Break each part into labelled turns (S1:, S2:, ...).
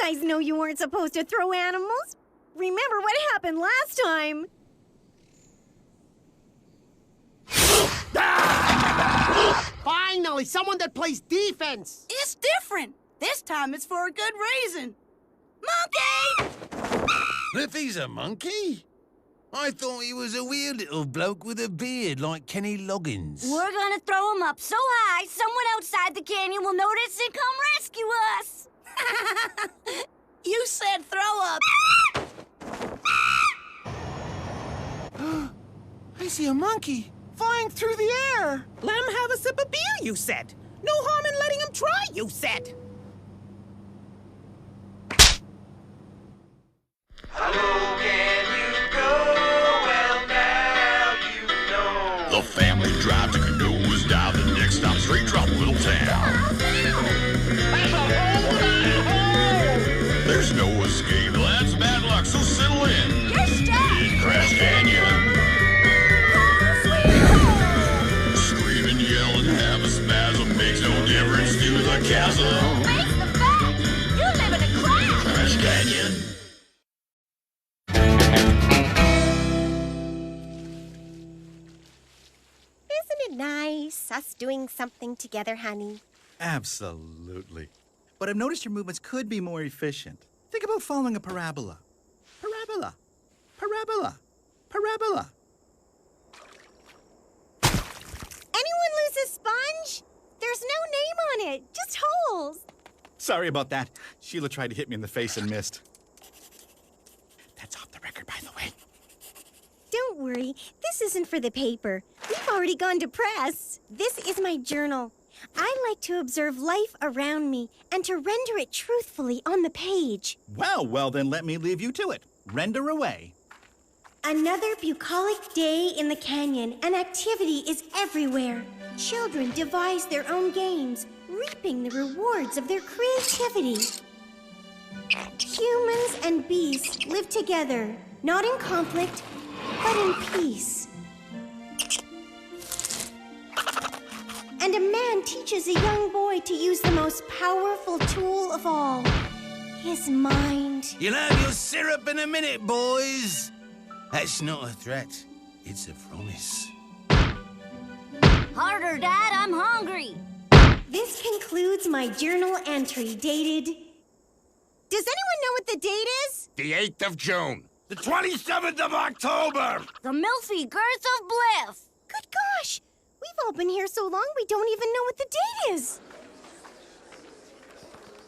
S1: guys know you weren't supposed to throw animals. Remember what happened last time?
S2: Finally, someone that plays defense.
S3: It's different. This time it's for a good reason. Monkey!
S4: Liffy's a monkey? I thought he was a weird little bloke with a beard like Kenny Loggins.
S5: We're gonna throw him up so high, someone outside the canyon will notice and come rescue us.
S3: You said throw up.
S4: I see a monkey flying through the air.
S6: Let him have a sip of beer, you said. No harm in letting him try, you said.
S7: Hello, can you go? Well, now you know.
S8: The family drive to Canoes dive. The next stop, straight drop, Little Town. There's no escape. That's bad luck, so settle in.
S5: You're stuck.
S8: In Crash Canyon. Screaming, yelling, have a spasm. Makes no difference to the chasm.
S5: Face the fact. You live in a crash.
S8: Crash Canyon.
S1: Isn't it nice, us doing something together, honey?
S9: Absolutely. But I've noticed your movements could be more efficient. Think about following a parabola. Parabola. Parabola. Parabola.
S1: Anyone lose a sponge? There's no name on it, just holes.
S9: Sorry about that. Sheila tried to hit me in the face and missed. That's off the record, by the way.
S1: Don't worry, this isn't for the paper. We've already gone to press. This is my journal. I like to observe life around me and to render it truthfully on the page.
S9: Well, then let me leave you to it. Render away.
S1: Another bucolic day in the canyon, and activity is everywhere. Children devise their own games, reaping the rewards of their creativity. Humans and beasts live together, not in conflict, but in peace. And a man teaches a young boy to use the most powerful tool of all, his mind.
S4: You'll have your syrup in a minute, boys. That's not a threat. It's a promise.
S5: Harder, Dad, I'm hungry.
S1: This concludes my journal entry dated... Does anyone know what the date is?
S4: The 8th of June. The 27th of October.
S5: The Milfy Girth of Bliff.
S1: Good gosh! We've all been here so long we don't even know what the date is.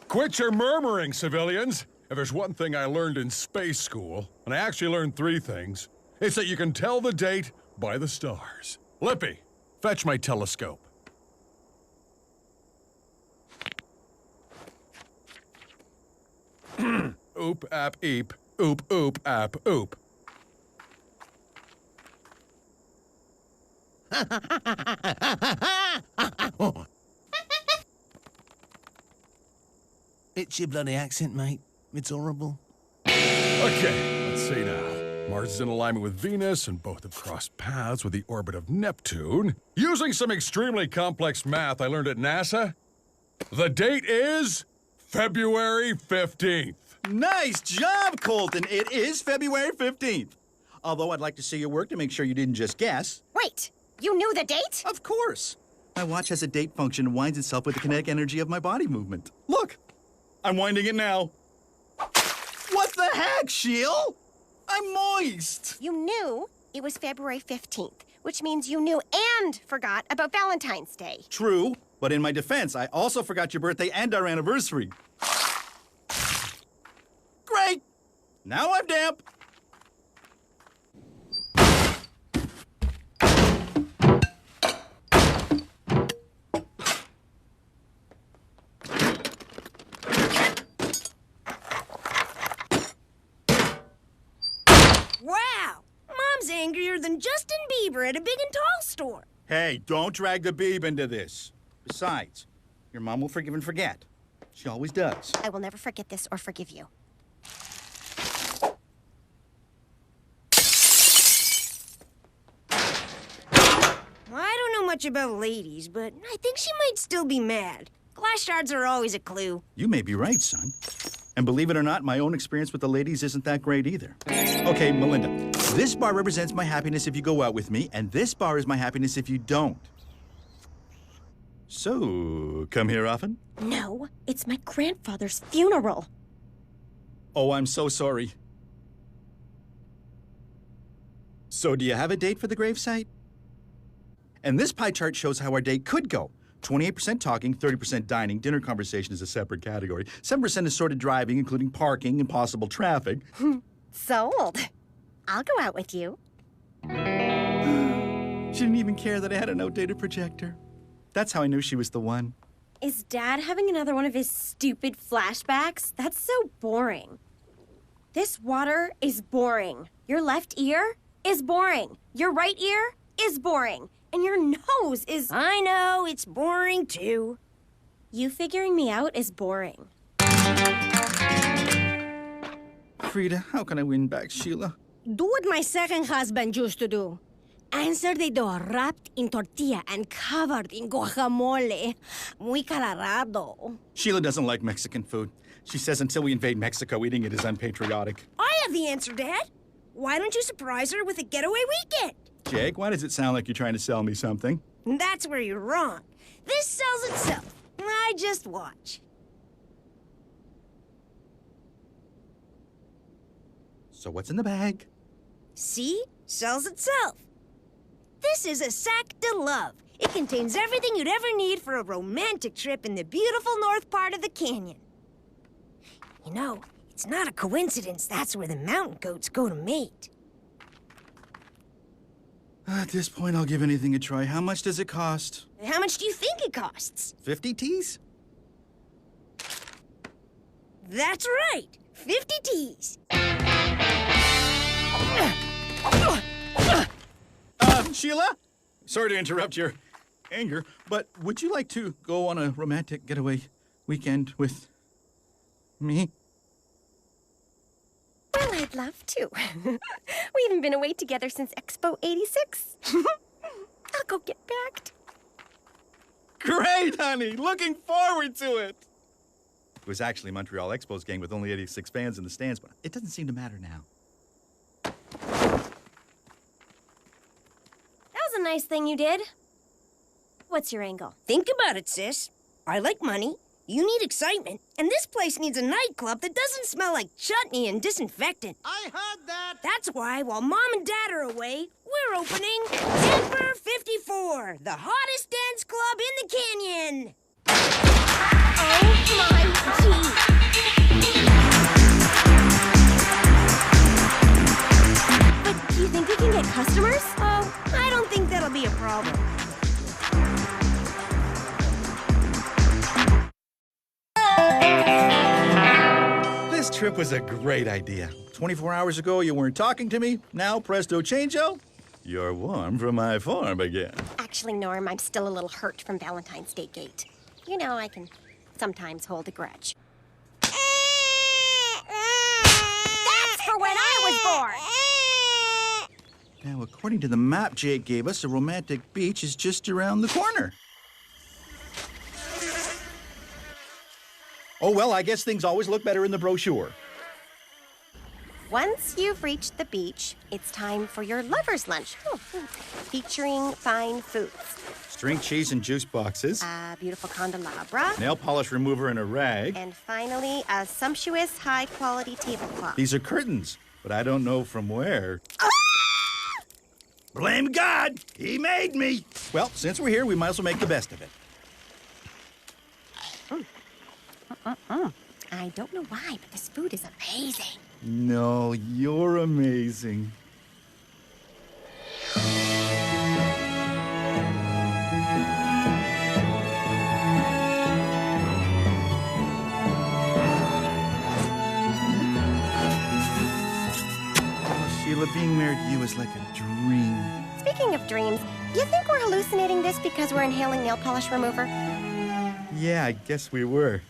S10: Quit your murmuring, civilians. If there's one thing I learned in space school, and I actually learned 3 things, it's that you can tell the date by the stars. Lippy, fetch my telescope. Oop, ap, eep. Oop, oop, ap, oop.
S4: It's your bloody accent, mate. It's horrible.
S10: Okay, let's see now. Mars is in alignment with Venus, and both have crossed paths with the orbit of Neptune. Using some extremely complex math I learned at NASA, the date is February 15th.
S9: Nice job, Colton. It is February 15th. Although I'd like to see your work to make sure you didn't just guess.
S1: Wait, you knew the date?
S9: Of course. My watch has a date function and winds itself with the kinetic energy of my body movement. Look, I'm winding it now. What the heck, Sheil? I'm moist.
S1: You knew it was February 15th, which means you knew and forgot about Valentine's Day.
S9: True, but in my defense, I also forgot your birthday and our anniversary. Great! Now I'm damp.
S3: Wow! Mom's angrier than Justin Bieber at a big and tall store.
S9: Hey, don't drag the beeb into this. Besides, your mom will forgive and forget. She always does.
S1: I will never forget this or forgive you.
S3: I don't know much about ladies, but I think she might still be mad. Glass shards are always a clue.
S9: You may be right, son. And believe it or not, my own experience with the ladies isn't that great either. Okay, Melinda, this bar represents my happiness if you go out with me, and this bar is my happiness if you don't. So, come here often?
S1: No, it's my grandfather's funeral.
S9: Oh, I'm so sorry. So, do you have a date for the gravesite? And this pie chart shows how our date could go. 28% talking, 30% dining. Dinner conversation is a separate category. 7% assorted driving, including parking and possible traffic.
S1: Sold. I'll go out with you.
S9: She didn't even care that I had an outdated projector. That's how I knew she was the one.
S1: Is Dad having another one of his stupid flashbacks? That's so boring. This water is boring. Your left ear is boring. Your right ear is boring. And your nose is...
S5: I know, it's boring too.
S1: You figuring me out is boring.
S9: Frida, how can I win back Sheila?
S11: Do what my second husband used to do. Answer the door wrapped in tortilla and covered in guacamole. Muy colorado.
S9: Sheila doesn't like Mexican food. She says until we invade Mexico, eating it is unpatriotic.
S11: I have the answer, Dad. Why don't you surprise her with a getaway weekend?
S9: Jake, why does it sound like you're trying to sell me something?
S11: That's where you're wrong. This sells itself. I just watch.
S9: So what's in the bag?
S11: See? Sells itself. This is a sac de love. It contains everything you'd ever need for a romantic trip in the beautiful north part of the canyon. You know, it's not a coincidence that's where the mountain goats go to mate.
S9: At this point, I'll give anything a try. How much does it cost?
S11: How much do you think it costs?
S9: 50 T's?
S11: That's right. 50 T's.
S9: Sheila? Sorry to interrupt your anger, but would you like to go on a romantic getaway weekend with me?
S1: Well, I'd love to. We haven't been away together since Expo 86. I'll go get backed.
S9: Great, honey! Looking forward to it! It was actually Montreal Expo's gang with only 86 fans in the stands, but it doesn't seem to matter now.
S1: That was a nice thing you did. What's your angle?
S11: Think about it, sis. I like money. You need excitement. And this place needs a nightclub that doesn't smell like chutney and disinfectant.
S2: I heard that.
S11: That's why, while Mom and Dad are away, we're opening Emperor 54, the hottest dance club in the canyon.
S1: Oh, my gee. But do you think we can get customers?
S11: Oh, I don't think that'll be a problem.
S9: This trip was a great idea. 24 hours ago, you weren't talking to me. Now, presto changeo, you're warm from my farm again.
S1: Actually, Norm, I'm still a little hurt from Valentine's Day Gate. You know, I can sometimes hold a grudge.
S5: That's for when I was born!
S9: Now, according to the map Jake gave us, the romantic beach is just around the corner. Oh, well, I guess things always look better in the brochure.
S1: Once you've reached the beach, it's time for your lover's lunch. Featuring fine foods.
S9: String cheese and juice boxes.
S1: A beautiful candelabra.
S9: Nail polish remover and a rag.
S1: And finally, a sumptuous, high-quality tablecloth.
S9: These are curtains, but I don't know from where. Blame God! He made me! Well, since we're here, we might as well make the best of it.
S1: I don't know why, but this food is amazing.
S9: No, you're amazing. Oh, Sheila, being married to you is like a dream.
S1: Speaking of dreams, you think we're hallucinating this because we're inhaling nail polish remover?
S9: Yeah, I guess we were.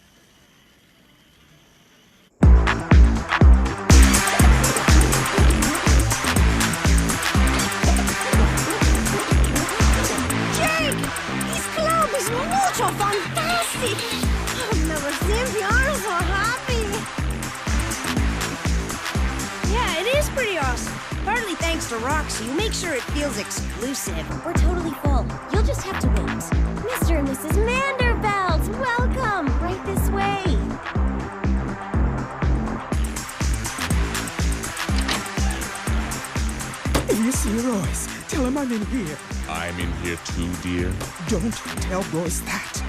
S11: Mucho fantastic! I've never seen Piano so happy. Mr. Rock, so you make sure it feels exclusive.
S1: We're totally full. You'll just have to wait. Mr. and Mrs. Manderveld, welcome. Right this way.
S6: If you see Royce, tell him I'm in here.
S10: I'm in here too, dear.
S6: Don't tell Royce that.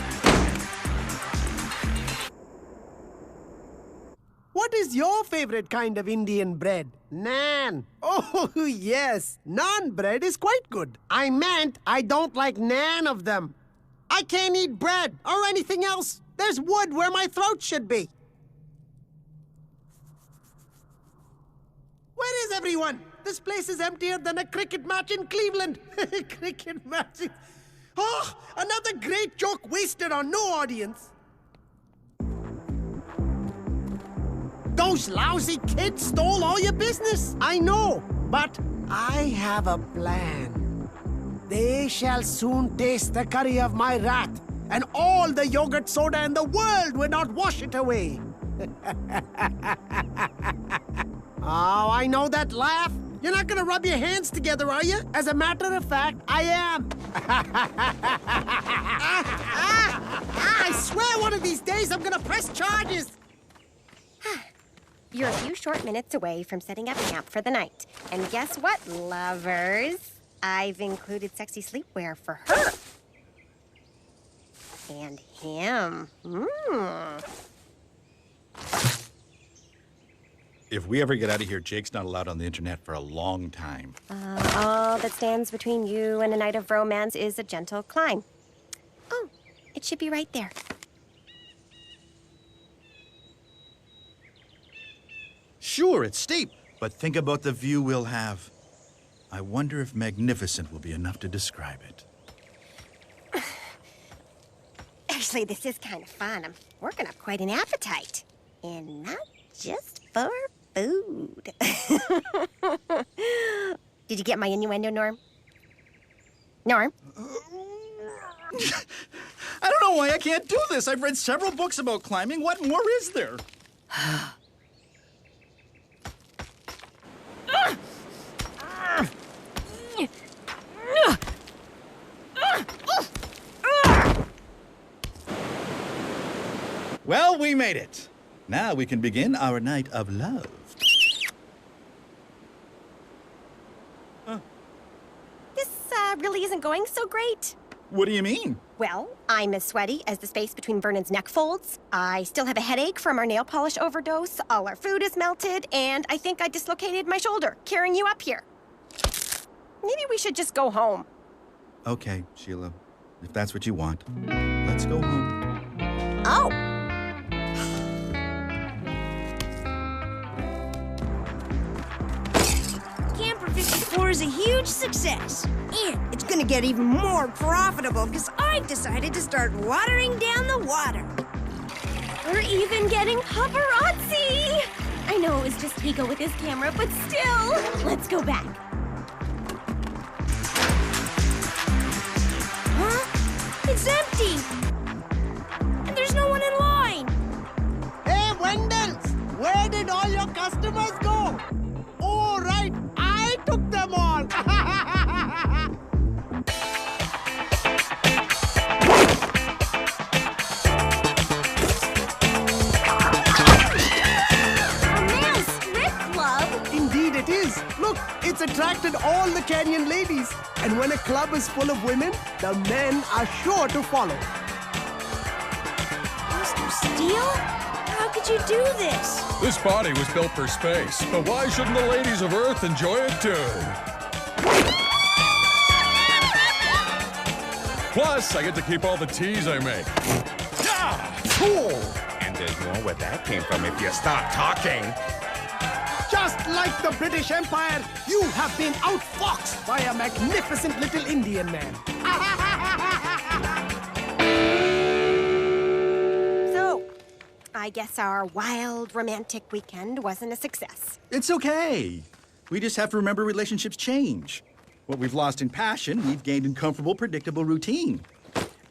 S2: What is your favorite kind of Indian bread? Naan. Oh, yes. Naan bread is quite good. I meant I don't like none of them. I can't eat bread or anything else. There's wood where my throat should be. Where is everyone? This place is emptier than a cricket match in Cleveland. Cricket match. Oh, another great joke wasted on no audience. Those lousy kids stole all your business. I know, but I have a plan. They shall soon taste the curry of my wrath, and all the yogurt soda in the world will not wash it away. Oh, I know that laugh. You're not gonna rub your hands together, are you? As a matter of fact, I am. I swear one of these days I'm gonna press charges.
S1: You're a few short minutes away from setting up camp for the night. And guess what, lovers? I've included sexy sleepwear for her. And him.
S9: If we ever get out of here, Jake's not allowed on the internet for a long time.
S1: All that stands between you and a night of romance is a gentle climb. Oh, it should be right there.
S9: Sure, it's steep, but think about the view we'll have. I wonder if magnificent will be enough to describe it.
S1: Actually, this is kind of fun. I'm working up quite an appetite. And not just for food. Did you get my innuendo, Norm? Norm?
S9: I don't know why I can't do this. I've read several books about climbing. What more is there? Well, we made it. Now we can begin our night of love.
S1: This really isn't going so great.
S9: What do you mean?
S1: Well, I'm as sweaty as the space between Vernon's neck folds. I still have a headache from our nail polish overdose. All our food is melted, and I think I dislocated my shoulder carrying you up here. Maybe we should just go home.
S9: Okay, Sheila. If that's what you want, let's go home.
S1: Oh!
S11: Camper 54 is a huge success. And it's gonna get even more profitable because I've decided to start watering down the water.
S1: We're even getting paparazzi! I know it was just Pico with his camera, but still! Let's go back.
S11: Huh? It's empty! And there's no one in line!
S2: Hey, Wendell! Where did all your customers go? Oh, right. I took them all. Indeed it is. Look, it's attracted all the canyon ladies. And when a club is full of women, the men are sure to follow.
S11: Mr. Steele? How could you do this?
S10: This body was built for space, but why shouldn't the ladies of Earth enjoy it too? Plus, I get to keep all the teas I make.
S2: Cool.
S12: And there's more where that came from if you start talking.
S2: Just like the British Empire, you have been outfoxed by a magnificent little Indian man.
S1: So, I guess our wild, romantic weekend wasn't a success.
S9: It's okay. We just have to remember relationships change. What we've lost in passion, we've gained in comfortable, predictable routine.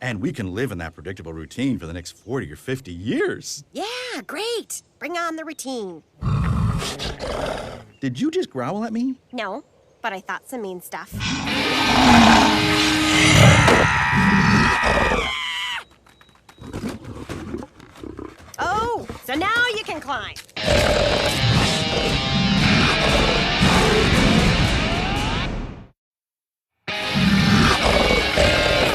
S9: And we can live in that predictable routine for the next 40 or 50 years.
S1: Yeah, great. Bring on the routine.
S9: Did you just growl at me?
S1: No, but I thought some mean stuff. Oh, so now you can climb.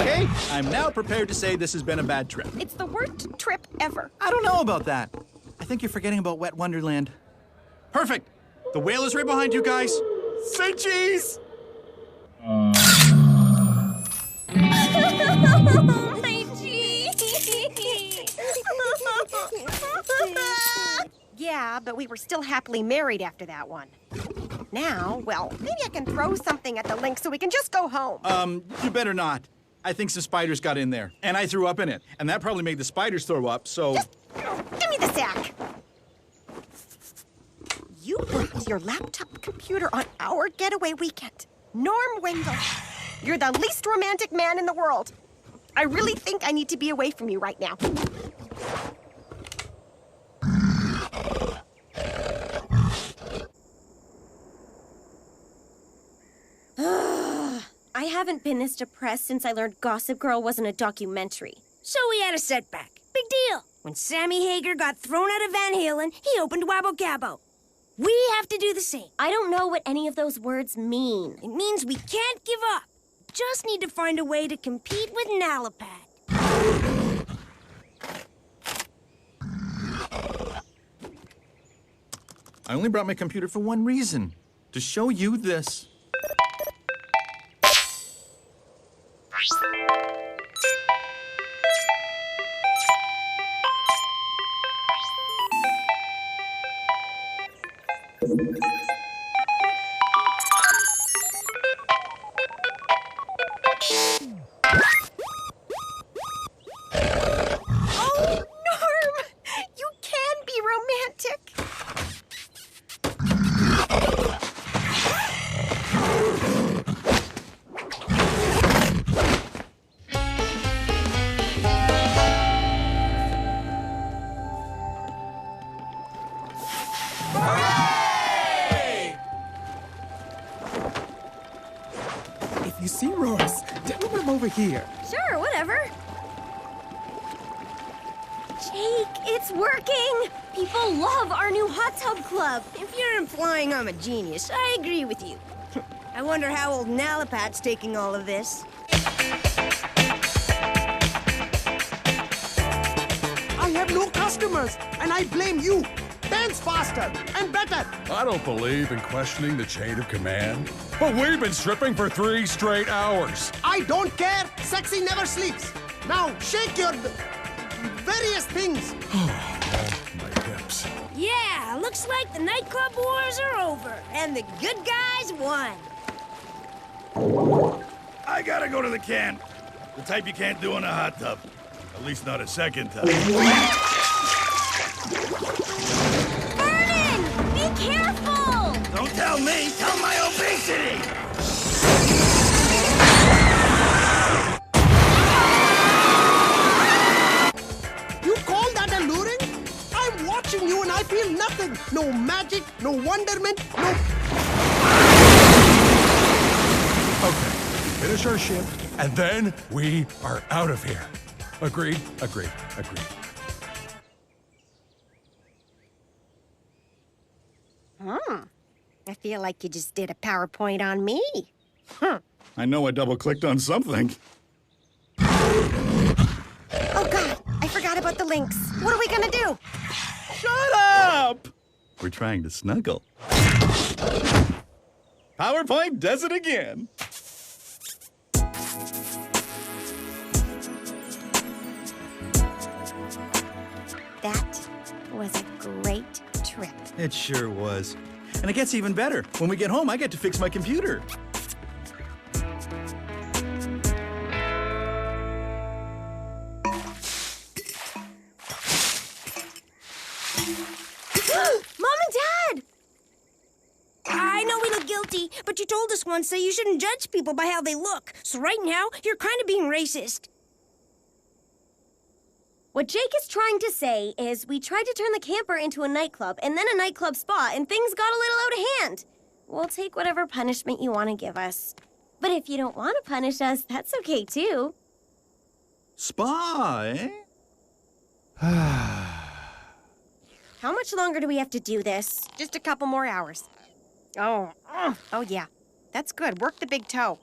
S9: Okay, I'm now prepared to say this has been a bad trip.
S1: It's the worst trip ever.
S9: I don't know about that. I think you're forgetting about Wet Wonderland. Perfect. The whale is right behind you guys. Say cheese!
S1: My cheese! Yeah, but we were still happily married after that one. Now, well, maybe I can throw something at the link so we can just go home.
S9: You better not. I think some spiders got in there, and I threw up in it. And that probably made the spiders throw up, so...
S1: Just give me the sack. You brought your laptop computer on our getaway weekend. Norm Wendell, you're the least romantic man in the world. I really think I need to be away from you right now. I haven't been this depressed since I learned Gossip Girl wasn't a documentary.
S11: So we had a setback. Big deal. When Sammy Hagar got thrown out of Van Halen, he opened Wabbo Gabbo. We have to do the same.
S1: I don't know what any of those words mean.
S11: It means we can't give up. Just need to find a way to compete with Nalapad.
S9: I only brought my computer for one reason. To show you this.
S1: Oh, Norm! You can be romantic.
S6: If you see Royce, tell him I'm over here.
S1: Sure, whatever. Jake, it's working! People love our new hot tub club.
S11: If you're implying I'm a genius, I agree with you. I wonder how old Nalapad's taking all of this.
S2: I have no customers, and I blame you. Dance faster and better.
S10: I don't believe in questioning the chain of command, but we've been stripping for 3 straight hours.
S2: I don't care. Sexy never sleeps. Now shake your various things.
S10: My hips.
S11: Yeah, looks like the nightclub wars are over, and the good guys won.
S8: I gotta go to the can. The type you can't do in a hot tub. At least not a second time.
S1: Vernon! Be careful!
S8: Don't tell me, tell my obesity!
S2: You call that alluring? I'm watching you and I feel nothing. No magic, no wonderment, no...
S10: Okay, finish our shift, and then we are out of here. Agreed, agreed, agreed.
S1: I feel like you just did a PowerPoint on me.
S9: I know I double-clicked on something.
S1: Oh, God, I forgot about the links. What are we gonna do?
S9: Shut up! We're trying to snuggle. PowerPoint does it again.
S1: That was a great trip.
S9: It sure was. And it gets even better. When we get home, I get to fix my computer.
S1: Mom and Dad!
S11: I know we look guilty, but you told us once that you shouldn't judge people by how they look. So right now, you're kind of being racist.
S1: What Jake is trying to say is we tried to turn the camper into a nightclub and then a nightclub spa, and things got a little out of hand. we'll take whatever punishment you want to give us. But if you don't want to punish us, that's okay, too.
S9: Spa, eh?
S1: How much longer do we have to do this?
S13: Just a couple more hours. Oh yeah. That's good. Work the big toe.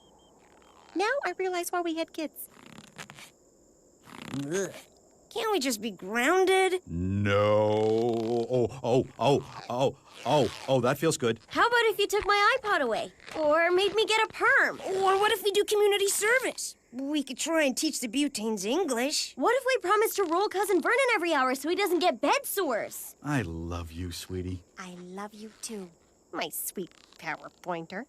S13: Now I realize why we had kids.
S11: Ugh. Can't we just be grounded?
S9: No. Oh, that feels good.
S1: How about if you took my iPod away? Or made me get a perm?
S11: Or what if we do community service? We could try and teach the butanes English.
S1: What if we promise to roll Cousin Vernon every hour so he doesn't get bed sores?
S9: I love you, sweetie.
S13: I love you too, my sweet power pointer.